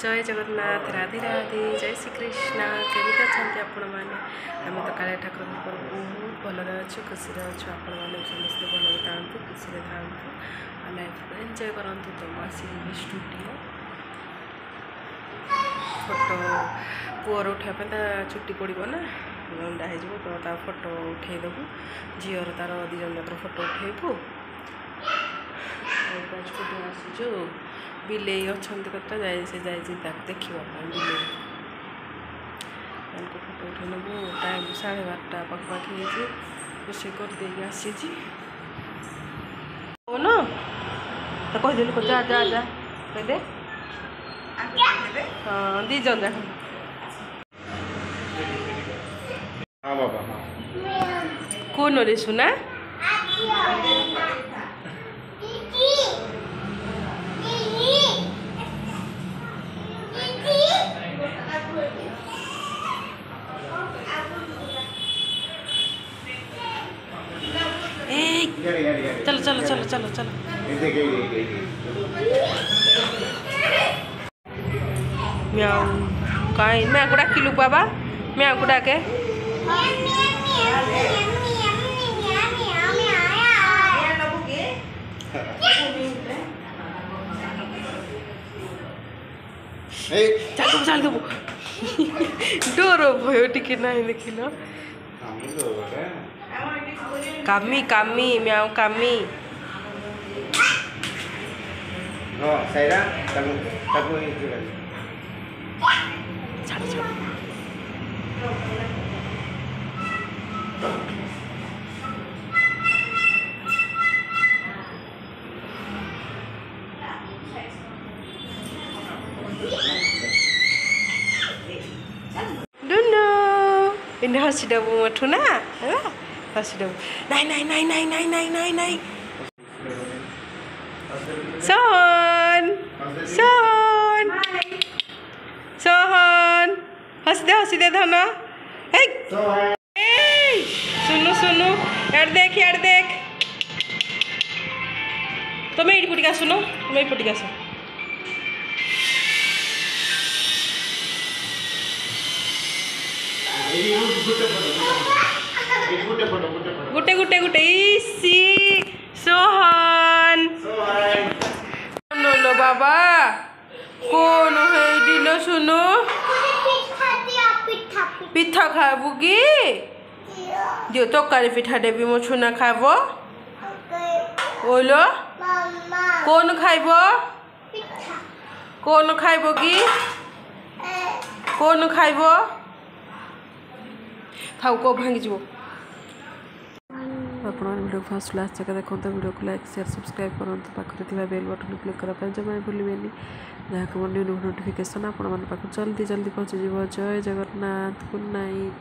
जय जगन्नाथ राधे राधे जय श्री कृष्ण केमी अच्छा आपण मैंने आम तो कालिया ठाकुर बहुत भलरे अच्छु खुशी अच्छु आपण मैंने समस्त भल था खुशी था लाइफ को एंजॉय करूँ तो आसिक स्टूडियो फोटो पुअर उठापा चुट्टी पड़ो ना लंडा हो तो फोटो उठेदेबू झीर तार दिजन जाकर फोटो उठेबू आसचु बिले अच्छा कत से देखा बिले फोटो उठे नबू टाइम 12:30 पाखापाखि रोषे कर आसी न तो कहीदेलु जा जा जा कहदे हाँ दीजन जाक कौन रे सुना चलो चलो चलो चलो चलो म्याऊ कहीं मैं को डाकिलु बाबा म्याऊ को डाके चल चल देबू डर भय टिके ना देखिल कामी कामी म्याऊ कामी छाड़ छाड़ ini hasi dabu matuna hasi dabu nai Sohon hasi de dhana hey सुनु यार देख तुम्हें ये पटिका सुनो तुम्हें पटिका सुनो गुटे गुटे गुटे इसी सोहन लो बाबा कौन है दिलो सुनो पिठा खाबू की जो तकारी पिठा देवी मो छुना खाब बोलो कौन खाइब की कौन खाइब थाउ को भांगी जीवो आपण वीडियो फर्स्ट लास्ट तक देखो वीडियो को लाइक शेयर सब्सक्राइब करूँ पाखे बेल बटन क्लिक करने जमा भूलें जहाँ को न्यू नोटिफिकेशन आपण पाक जल्दी जल्दी पहुँच जय जगन्नाथ गुड नाइट।